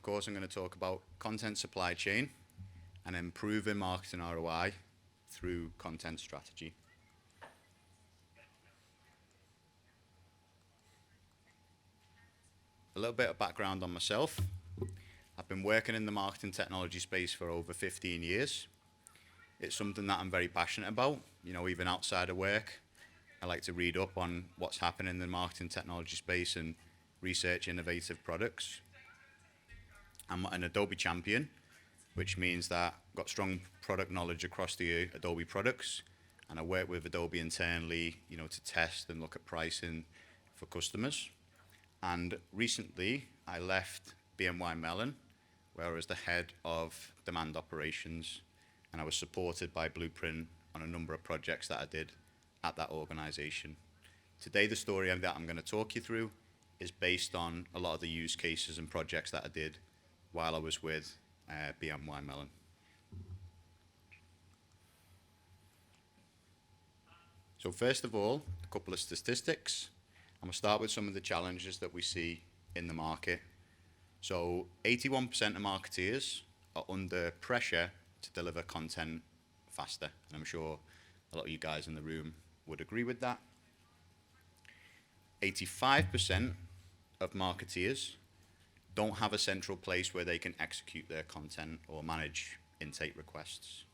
course, I'm going to talk about content supply chain and improving marketing ROI through content strategy. A little bit of background on myself. I've been working in the marketing technology space for over 15 years. It's something that I'm very passionate about, even outside of work. I like to read up on what's happening in the marketing technology space and research innovative products. I'm an Adobe champion, which means that I've got strong product knowledge across the Adobe products, and I work with Adobe internally, to test and look at pricing for customers. And recently, I left BNY Mellon, where I was the head of demand operations, and I was supported by Bluprintx on a number of projects that I did at that organization. Today, the story that I'm going to talk you through is based on a lot of the use cases and projects that I did while I was with BNY Mellon. So first of all, a couple of statistics. I'm going to start with some of the challenges that we see in the market. So 81% of marketeers are under pressure to deliver content faster. And I'm sure a lot of you guys in the room would agree with that. 85% of marketeers don't have a central place where they can execute their content or manage intake requests.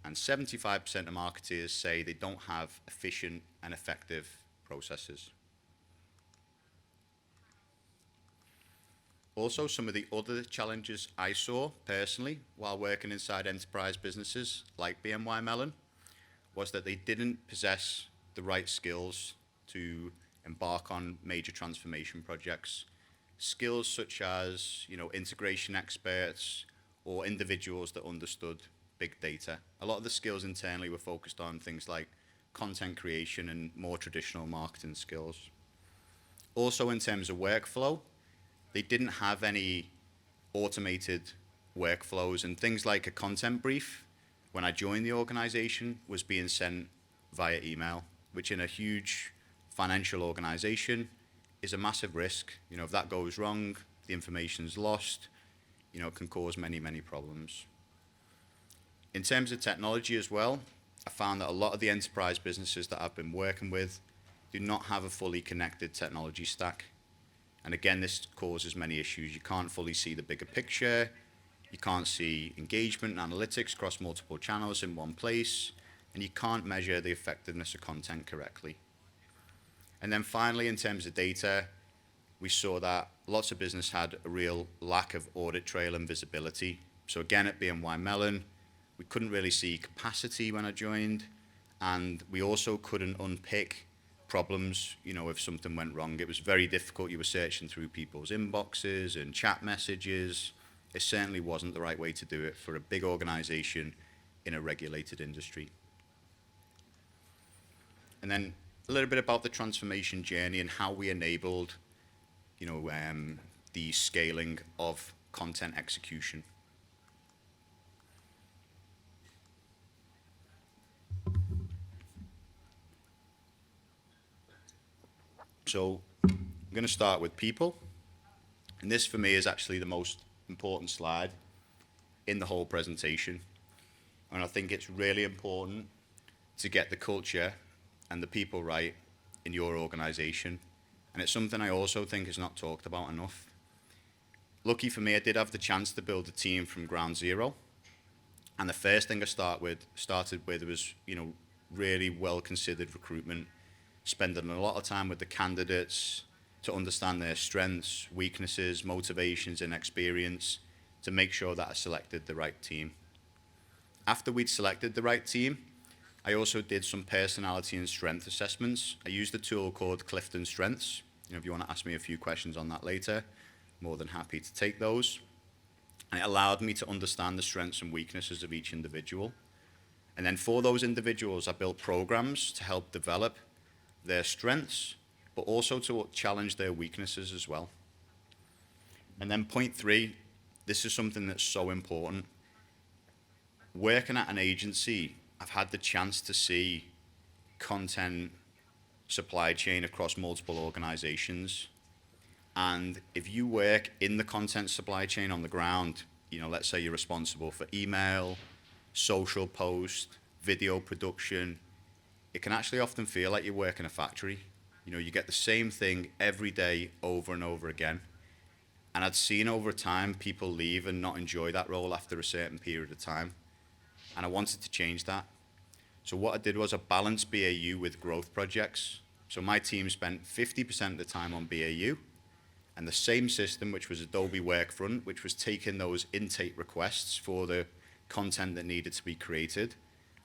And 75% of marketeers say they don't have efficient and effective processes. Also, some of the other challenges I saw personally while working inside enterprise businesses like BNY Mellon was that they didn't possess the right skills to embark on major transformation projects. Skills such as, integration experts or individuals that understood big data. A lot of the skills internally were focused on things like content creation and more traditional marketing skills. Also, in terms of workflow, they didn't have any automated workflows, and things like a content brief, when I joined the organization, was being sent via email, which in a huge financial organization is a massive risk. If that goes wrong, the information's lost, it can cause many, many problems. In terms of technology as well, I found that a lot of the enterprise businesses that I've been working with do not have a fully connected technology stack. And again, this causes many issues. You can't fully see the bigger picture. You can't see engagement and analytics across multiple channels in one place. And you can't measure the effectiveness of content correctly. And then finally, in terms of data, we saw that lots of business had a real lack of audit trail and visibility. So again, at BNY Mellon, we couldn't really see capacity when I joined, and we also couldn't unpick problems, if something went wrong. It was very difficult. You were searching through people's inboxes and chat messages. It certainly wasn't the right way to do it for a big organization in a regulated industry. And then a little bit about the transformation journey and how we enabled, the scaling of content execution. So I'm going to start with people. And this for me is actually the most important slide in the whole presentation. And I think it's really important to get the culture and the people right in your organization. And it's something I also think is not talked about enough. Lucky for me, I did have the chance to build a team from ground zero. And the first thing I started with was, really well-considered recruitment, spending a lot of time with the candidates to understand their strengths, weaknesses, motivations, and experience to make sure that I selected the right team. After we'd selected the right team, I also did some personality and strength assessments. I used a tool called Clifton Strengths. If you want to ask me a few questions on that later, more than happy to take those. And it allowed me to understand the strengths and weaknesses of each individual. And then for those individuals, I built programs to help develop their strengths, but also to challenge their weaknesses as well. And then point 3, this is something that's so important. Working at an agency, I've had the chance to see content supply chain across multiple organizations. And if you work in the content supply chain on the ground, let's say you're responsible for email, social post, video production, it can actually often feel like you work in a factory. You get the same thing every day over and over again. And I'd seen over time people leave and not enjoy that role after a certain period of time. And I wanted to change that. So what I did was I balanced BAU with growth projects. So my team spent 50% of the time on BAU, and the same system, which was Adobe Workfront, which was taking those intake requests for the content that needed to be created.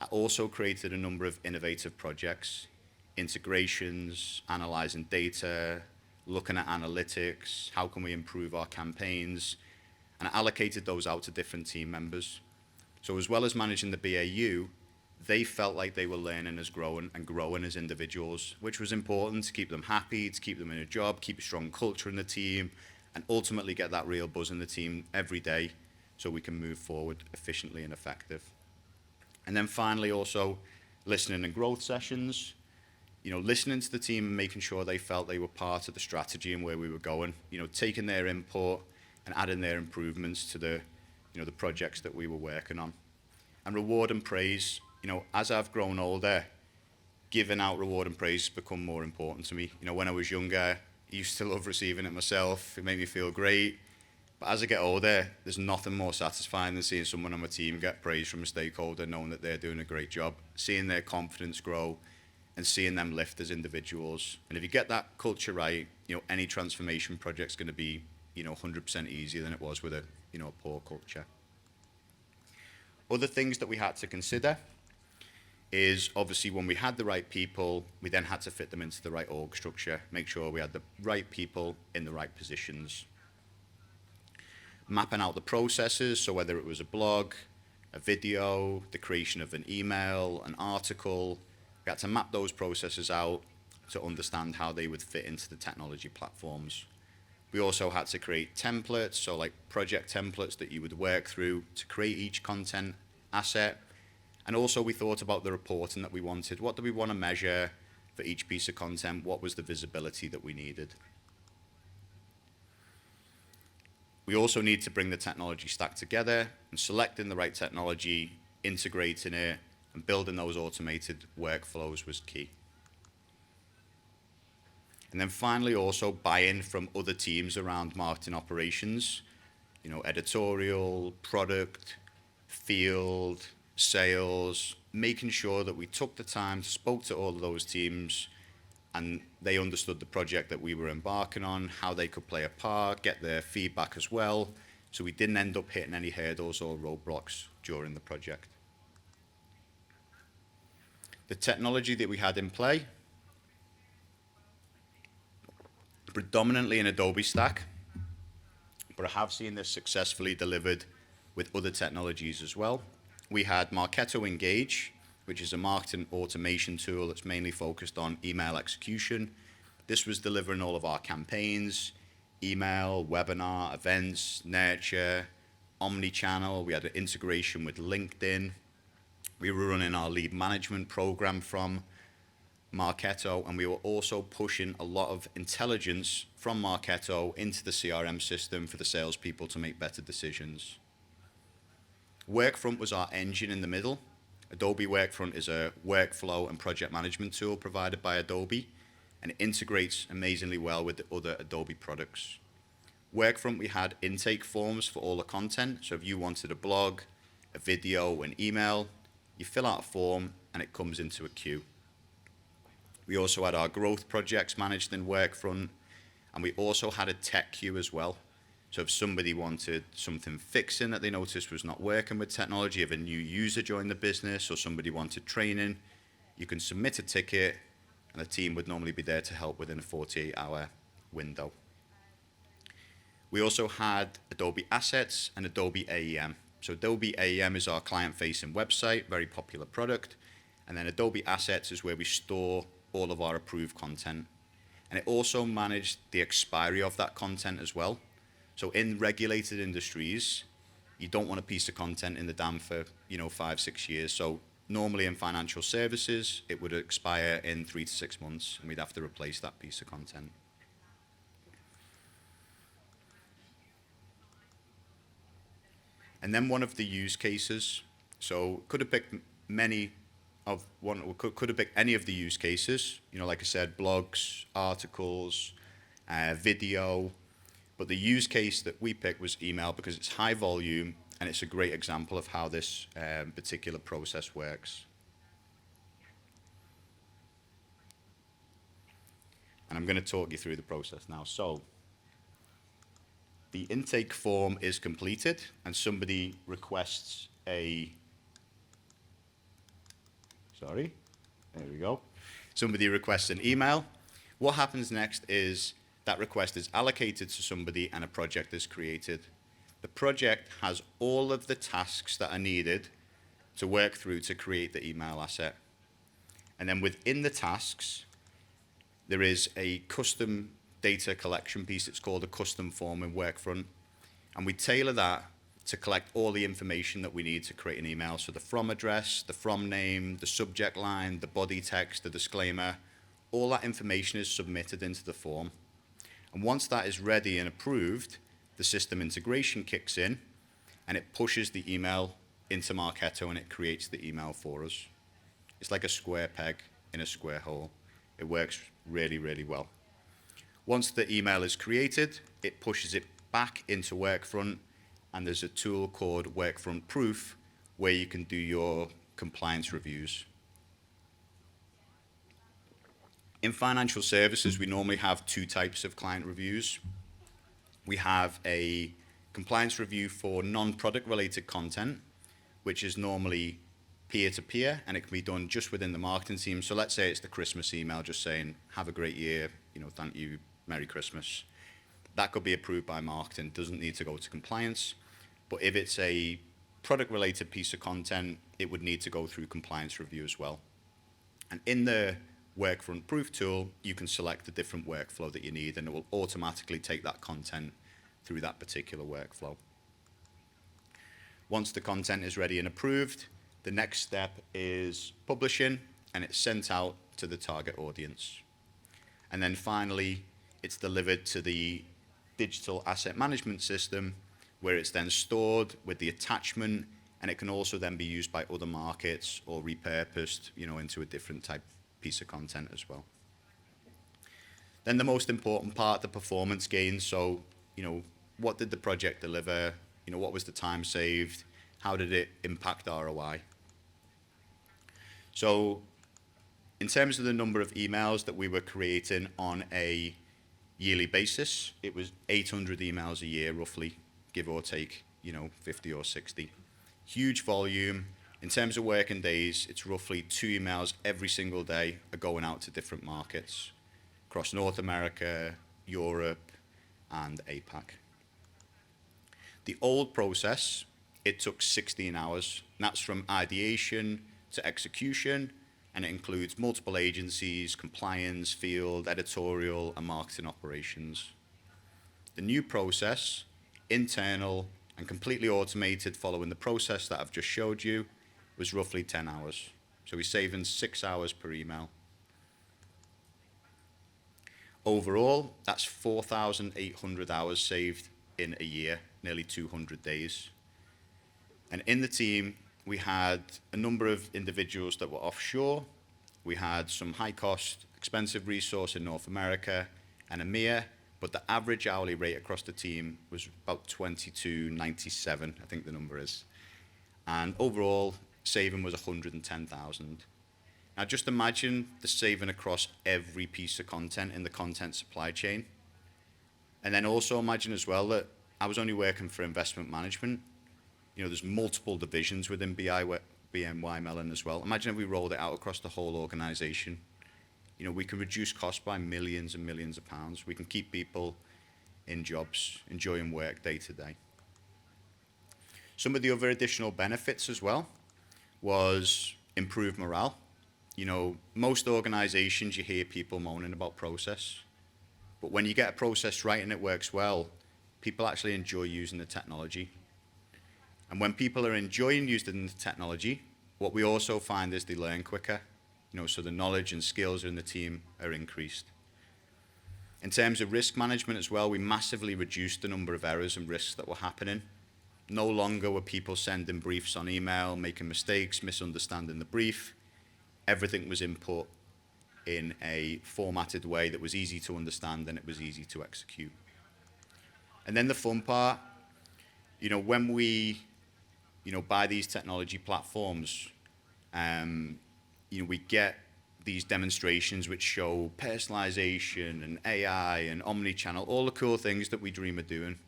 I also created a number of innovative projects, integrations, analyzing data, looking at analytics, how can we improve our campaigns, and I allocated those out to different team members. So as well as managing the BAU, they felt like they were learning as growing and growing as individuals, which was important to keep them happy, to keep them in a job, keep a strong culture in the team, and ultimately get that real buzz in the team every day so we can move forward efficiently and effective. And then finally also listening and growth sessions, listening to the team and making sure they felt they were part of the strategy and where we were going, taking their input and adding their improvements to the projects that we were working on. And reward and praise, as I've grown older, giving out reward and praise has become more important to me. When I was younger, I used to love receiving it myself. It made me feel great. But as I get older, there's nothing more satisfying than seeing someone on my team get praise from a stakeholder, knowing that they're doing a great job, seeing their confidence grow, and seeing them lift as individuals. And if you get that culture right, any transformation project's going to be, 100% easier than it was with a poor culture. Other things that we had to consider is obviously when we had the right people, we then had to fit them into the right org structure, make sure we had the right people in the right positions. Mapping out the processes, so whether it was a blog, a video, the creation of an email, an article, we had to map those processes out to understand how they would fit into the technology platforms. We also had to create templates, so like project templates that you would work through to create each content asset. And also we thought about the reporting that we wanted. What do we want to measure for each piece of content? What was the visibility that we needed? We also need to bring the technology stack together, and selecting the right technology, integrating it, and building those automated workflows was key. And then finally also buy-in from other teams around marketing operations, editorial, product, field, sales, making sure that we took the time, spoke to all of those teams, and they understood the project that we were embarking on, how they could play a part, get their feedback as well, so we didn't end up hitting any hurdles or roadblocks during the project. The technology that we had in play, predominantly an Adobe stack, but I have seen this successfully delivered with other technologies as well. We had Marketo Engage, which is a marketing automation tool that's mainly focused on email execution. This was delivering all of our campaigns, email, webinar, events, nurture, omni-channel. We had an integration with LinkedIn. We were running our lead management program from Marketo, and we were also pushing a lot of intelligence from Marketo into the CRM system for the salespeople to make better decisions. Workfront was our engine in the middle. Adobe Workfront is a workflow and project management tool provided by Adobe, and it integrates amazingly well with the other Adobe products. Workfront, we had intake forms for all the content, so if you wanted a blog, a video, an email, you fill out a form and it comes into a queue. We also had our growth projects managed in Workfront, and we also had a tech queue as well. So if somebody wanted something fixing that they noticed was not working with technology, if a new user joined the business or somebody wanted training, you can submit a ticket and the team would normally be there to help within a 48-hour window. We also had Adobe Assets and Adobe AEM. So Adobe AEM is our client-facing website, very popular product. And then Adobe Assets is where we store all of our approved content. And it also managed the expiry of that content as well. So in regulated industries, you don't want a piece of content in the dam for 5-6 years. So normally in financial services, it would expire in 3 to 6 months, and we'd have to replace that piece of content. And then one of the use cases, so could have picked could have picked any of the use cases, like I said, blogs, articles, video, but the use case that we picked was email because it's high volume and it's a great example of how this particular process works. And I'm going to talk you through the process now. So the intake form is completed and somebody requests somebody requests an email. What happens next is that request is allocated to somebody and a project is created. The project has all of the tasks that are needed to work through to create the email asset. And then within the tasks, there is a custom data collection piece. It's called a custom form in Workfront. And we tailor that to collect all the information that we need to create an email. So the from address, the from name, the subject line, the body text, the disclaimer, all that information is submitted into the form. And once that is ready and approved, the system integration kicks in and it pushes the email into Marketo and it creates the email for us. It's like a square peg in a square hole. It works really, really well. Once the email is created, it pushes it back into Workfront, and there's a tool called Workfront Proof where you can do your compliance reviews. In financial services, we normally have two types of client reviews. We have a compliance review for non-product related content, which is normally peer-to-peer, and it can be done just within the marketing team. So let's say it's the Christmas email just saying, have a great year, thank you, Merry Christmas. That could be approved by marketing, doesn't need to go to compliance. But if it's a product-related piece of content, it would need to go through compliance review as well. And in the Workfront Proof tool, you can select the different workflow that you need, and it will automatically take that content through that particular workflow. Once the content is ready and approved, the next step is publishing, and it's sent out to the target audience. And then finally, it's delivered to the digital asset management system, where it's then stored with the attachment, and it can also then be used by other markets or repurposed, into a different type piece of content as well. Then the most important part, the performance gains. So, what did the project deliver? What was the time saved? How did it impact ROI? So, in terms of the number of emails that we were creating on a yearly basis, it was 800 emails a year, roughly, give or take, 50 or 60. Huge volume. In terms of working days, it's roughly 2 emails every single day are going out to different markets across North America, Europe, and APAC. The old process, it took 16 hours. And that's from ideation to execution, and it includes multiple agencies, compliance, field, editorial, and marketing operations. The new process, internal and completely automated following the process that I've just showed you, was roughly 10 hours. So we're saving 6 hours per email. Overall, that's 4,800 hours saved in a year, nearly 200 days. And in the team, we had a number of individuals that were offshore. We had some high-cost, expensive resource in North America and EMEA, but the average hourly rate across the team was about $22.97, I think the number is. And overall, saving was 110,000. Now just imagine the saving across every piece of content in the content supply chain. And then also imagine as well that I was only working for investment management. There's multiple divisions within BNY Mellon as well. Imagine if we rolled it out across the whole organization. We can reduce costs by millions and millions of pounds. We can keep people in jobs, enjoying work day to day. Some of the other additional benefits as well was improved morale. Most organizations, you hear people moaning about process. But when you get a process right and it works well, people actually enjoy using the technology. And when people are enjoying using the technology, what we also find is they learn quicker. So the knowledge and skills in the team are increased. In terms of risk management as well, we massively reduced the number of errors and risks that were happening. No longer were people sending briefs on email, making mistakes, misunderstanding the brief. Everything was input in a formatted way that was easy to understand and it was easy to execute. And then the fun part, when we, buy these technology platforms, we get these demonstrations which show personalization and AI and omni-channel, all the cool things that we dream of doing.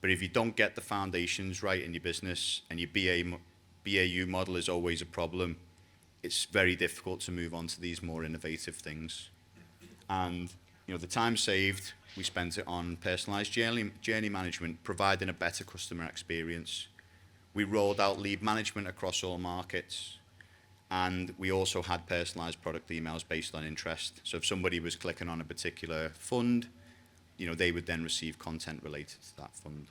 But if you don't get the foundations right in your business and your BAU model is always a problem, it's very difficult to move on to these more innovative things. And the time saved, we spent it on personalized journey management, providing a better customer experience. We rolled out lead management across all markets. And we also had personalized product emails based on interest. So if somebody was clicking on a particular fund, they would then receive content related to that fund.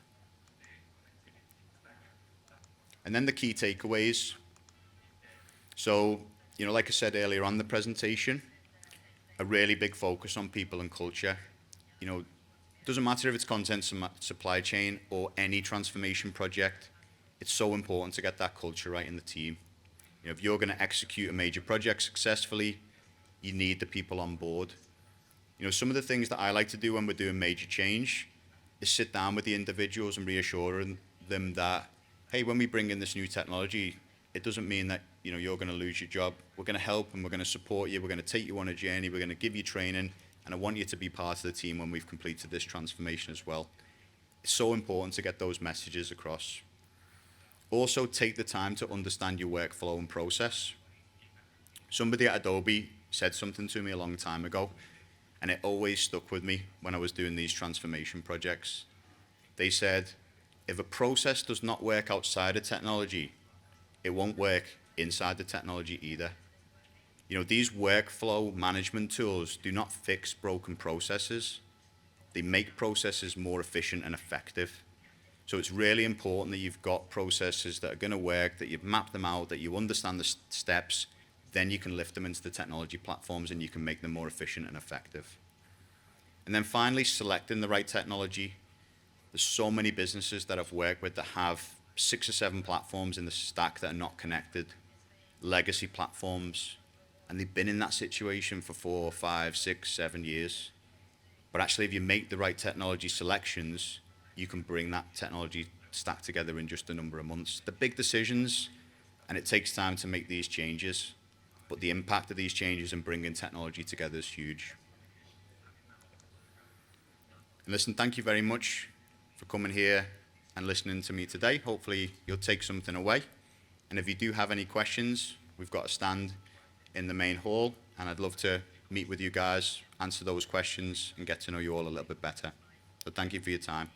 And then the key takeaways. So, like I said earlier on the presentation, a really big focus on people and culture. Doesn't matter if it's content supply chain or any transformation project, it's so important to get that culture right in the team. If you're going to execute a major project successfully, you need the people on board. Some of the things that I like to do when we're doing major change is sit down with the individuals and reassure them that, hey, when we bring in this new technology, it doesn't mean that you're going to lose your job. We're going to help and we're going to support you. We're going to take you on a journey. We're going to give you training. And I want you to be part of the team when we've completed this transformation as well. It's so important to get those messages across. Also, take the time to understand your workflow and process. Somebody at Adobe said something to me a long time ago, and it always stuck with me when I was doing these transformation projects. They said, if a process does not work outside of technology, it won't work inside the technology either. These workflow management tools do not fix broken processes. They make processes more efficient and effective. So it's really important that you've got processes that are going to work, that you've mapped them out, that you understand the steps, then you can lift them into the technology platforms and you can make them more efficient and effective. And then finally, selecting the right technology. There's so many businesses that I've worked with that have 6 or 7 platforms in the stack that are not connected, legacy platforms, and they've been in that situation for 4, 5, 6, 7 years. But actually, if you make the right technology selections, you can bring that technology stack together in just a number of months. The big decisions, and it takes time to make these changes, but the impact of these changes and bringing technology together is huge. And listen, thank you very much for coming here and listening to me today. Hopefully you'll take something away. And if you do have any questions, we've got a stand in the main hall, and I'd love to meet with you guys, answer those questions, and get to know you all a little bit better. So thank you for your time.